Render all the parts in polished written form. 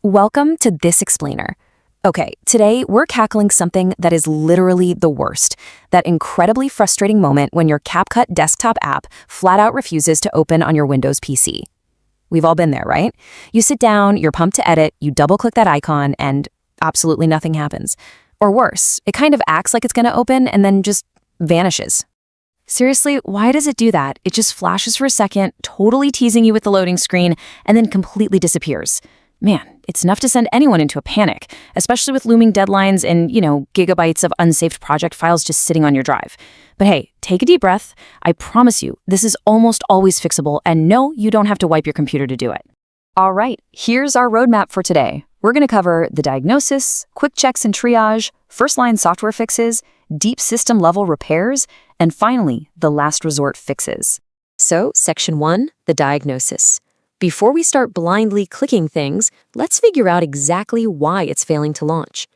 Welcome to This Explainer. Okay, today we're tackling something that is literally the worst. That incredibly frustrating moment when your CapCut desktop app flat out refuses to open on your Windows PC. We've all been there, right? You sit down, you're pumped to edit, you double-click that icon, and absolutely nothing happens. Or worse, it kind of acts like it's going to open and then just vanishes. Seriously, why does it do that? It just flashes for a second, totally teasing you with the loading screen, and then completely disappears. Man, it's enough to send anyone into a panic, especially with looming deadlines and, gigabytes of unsaved project files just sitting on your drive. But hey, take a deep breath. I promise you, this is almost always fixable, and no, you don't have to wipe your computer to do it. All right, here's our roadmap for today. We're going to cover the diagnosis, quick checks and triage, first-line software fixes, deep system-level repairs, and finally, the last resort fixes. So, Section 1, the diagnosis. Before we start blindly clicking things, let's figure out exactly why it's failing to launch.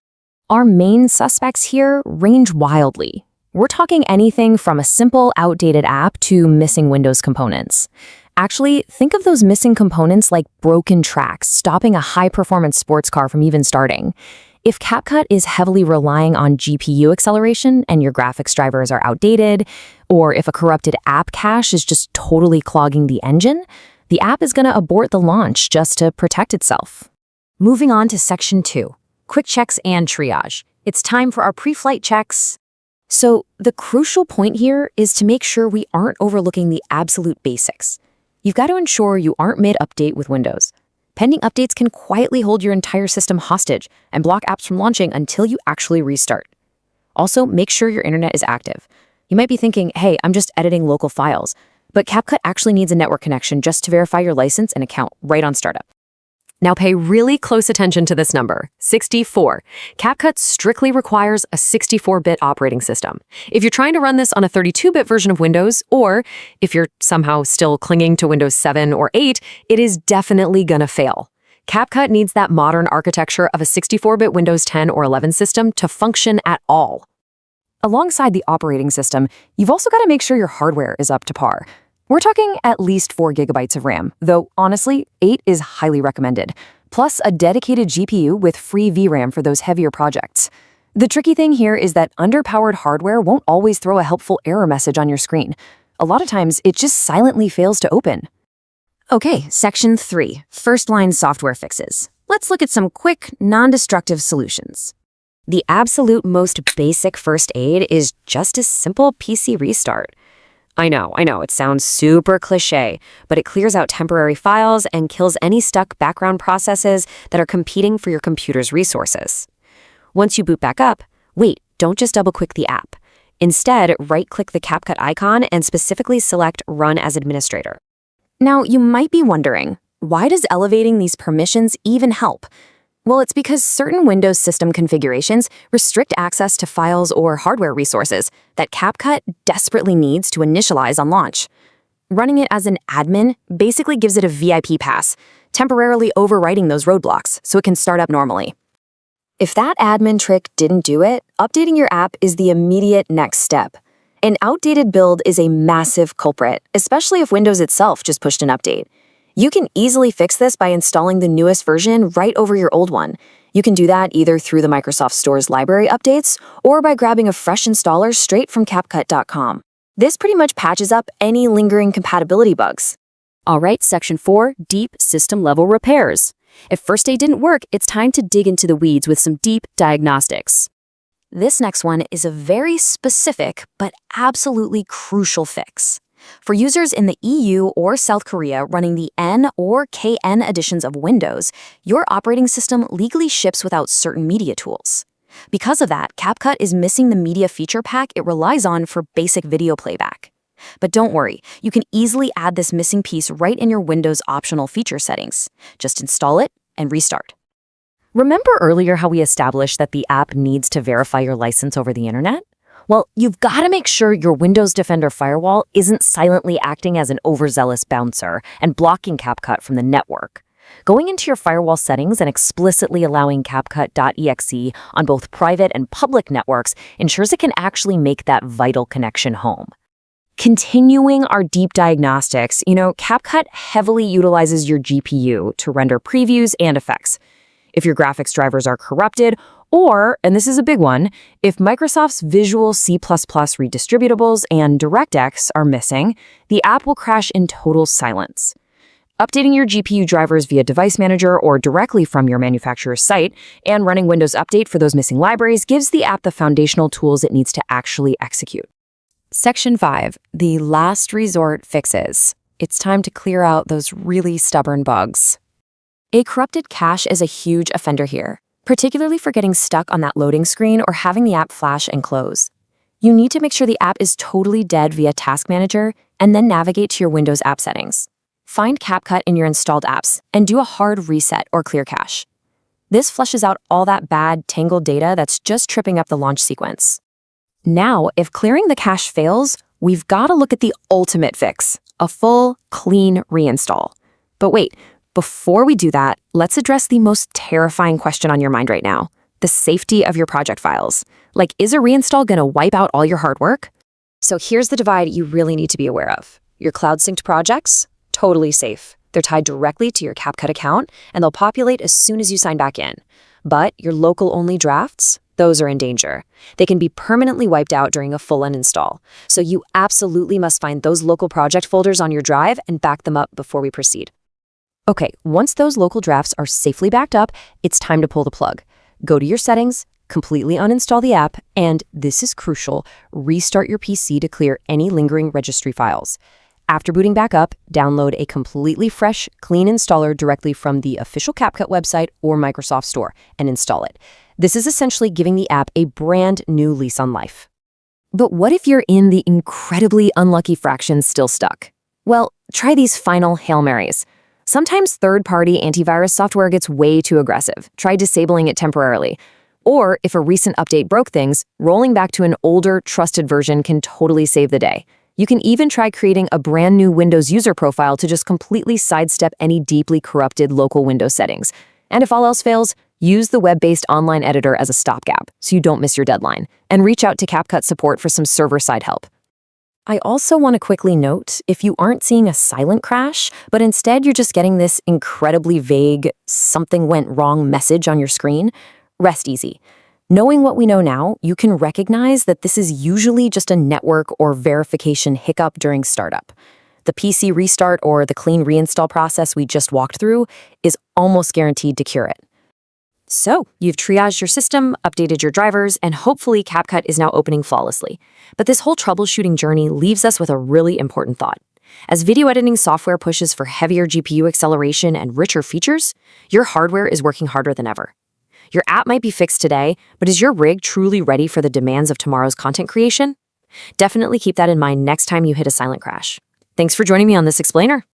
Our main suspects here range wildly. We're talking anything from a simple, outdated app to missing Windows components. Actually, think of those missing components like broken tracks, stopping a high-performance sports car from even starting. If CapCut is heavily relying on GPU acceleration and your graphics drivers are outdated, or if a corrupted app cache is just totally clogging the engine, the app is going to abort the launch just to protect itself. Moving on to Section 2, quick checks and triage. It's time for our pre-flight checks. So the crucial point here is to make sure we aren't overlooking the absolute basics. You've got to ensure you aren't mid-update with Windows. Pending updates can quietly hold your entire system hostage and block apps from launching until you actually restart. Also, make sure your internet is active. You might be thinking, hey, I'm just editing local files. But CapCut actually needs a network connection just to verify your license and account right on startup. Now pay really close attention to this number, 64. CapCut strictly requires a 64-bit operating system. If you're trying to run this on a 32-bit version of Windows, or if you're somehow still clinging to Windows 7 or 8, it is definitely gonna fail. CapCut needs that modern architecture of a 64-bit Windows 10 or 11 system to function at all. Alongside the operating system, you've also got to make sure your hardware is up to par. We're talking at least 4 gigabytes of RAM, though honestly, 8 is highly recommended, plus a dedicated GPU with free VRAM for those heavier projects. The tricky thing here is that underpowered hardware won't always throw a helpful error message on your screen. A lot of times, it just silently fails to open. Okay, Section 3, first-line software fixes. Let's look at some quick, non-destructive solutions. The absolute most basic first aid is just a simple PC restart. I know, it sounds super cliche, but it clears out temporary files and kills any stuck background processes that are competing for your computer's resources. Once you boot back up, don't just double-click the app. Instead, right-click the CapCut icon and specifically select Run as Administrator. Now, you might be wondering, why does elevating these permissions even help? Well, it's because certain Windows system configurations restrict access to files or hardware resources that CapCut desperately needs to initialize on launch. Running it as an admin basically gives it a VIP pass, temporarily overwriting those roadblocks so it can start up normally. If that admin trick didn't do it, updating your app is the immediate next step. An outdated build is a massive culprit, especially if Windows itself just pushed an update. You can easily fix this by installing the newest version right over your old one. You can do that either through the Microsoft Store's library updates or by grabbing a fresh installer straight from CapCut.com. This pretty much patches up any lingering compatibility bugs. All right, Section 4, deep system-level repairs. If first aid didn't work, it's time to dig into the weeds with some deep diagnostics. This next one is a very specific but absolutely crucial fix. For users in the EU or South Korea running the N or KN editions of Windows, your operating system legally ships without certain media tools. Because of that, CapCut is missing the media feature pack it relies on for basic video playback. But don't worry, you can easily add this missing piece right in your Windows optional feature settings. Just install it and restart. Remember earlier how we established that the app needs to verify your license over the internet? Well, you've got to make sure your Windows Defender firewall isn't silently acting as an overzealous bouncer and blocking CapCut from the network. Going into your firewall settings and explicitly allowing CapCut.exe on both private and public networks ensures it can actually make that vital connection home. Continuing our deep diagnostics, CapCut heavily utilizes your GPU to render previews and effects. if your graphics drivers are corrupted, or, and this is a big one, if Microsoft's Visual C++ Redistributables and DirectX are missing, the app will crash in total silence. Updating your GPU drivers via Device Manager or directly from your manufacturer's site and running Windows Update for those missing libraries gives the app the foundational tools it needs to actually execute. Section 5, the last resort fixes. It's time to clear out those really stubborn bugs. A corrupted cache is a huge offender here, particularly for getting stuck on that loading screen or having the app flash and close. You need to make sure the app is totally dead via Task Manager and then navigate to your Windows app settings. Find CapCut in your installed apps and do a hard reset or clear cache. This flushes out all that bad, tangled data that's just tripping up the launch sequence. Now, if clearing the cache fails, we've got to look at the ultimate fix, a full, clean reinstall. But wait, before we do that, let's address the most terrifying question on your mind right now, the safety of your project files. Like, is a reinstall going to wipe out all your hard work? So here's the divide you really need to be aware of. Your cloud-synced projects? Totally safe. They're tied directly to your CapCut account, and they'll populate as soon as you sign back in. But your local-only drafts? Those are in danger. They can be permanently wiped out during a full uninstall. So you absolutely must find those local project folders on your drive and back them up before we proceed. Okay, once those local drafts are safely backed up, it's time to pull the plug. Go to your settings, completely uninstall the app, and, this is crucial, restart your PC to clear any lingering registry files. After booting back up, download a completely fresh, clean installer directly from the official CapCut website or Microsoft Store and install it. This is essentially giving the app a brand new lease on life. But what if you're in the incredibly unlucky fraction still stuck? Well, try these final Hail Marys. Sometimes third-party antivirus software gets way too aggressive. Try disabling it temporarily. Or if a recent update broke things, rolling back to an older, trusted version can totally save the day. You can even try creating a brand new Windows user profile to just completely sidestep any deeply corrupted local Windows settings. And if all else fails, use the web-based online editor as a stopgap so you don't miss your deadline. And reach out to CapCut support for some server-side help. I also want to quickly note, if you aren't seeing a silent crash, but instead you're just getting this incredibly vague, something went wrong message on your screen, rest easy. Knowing what we know now, you can recognize that this is usually just a network or verification hiccup during startup. The PC restart or the clean reinstall process we just walked through is almost guaranteed to cure it. So, you've triaged your system, updated your drivers, and hopefully CapCut is now opening flawlessly. But this whole troubleshooting journey leaves us with a really important thought. As video editing software pushes for heavier GPU acceleration and richer features, your hardware is working harder than ever. Your app might be fixed today, but is your rig truly ready for the demands of tomorrow's content creation? Definitely keep that in mind next time you hit a silent crash. Thanks for joining me on this explainer.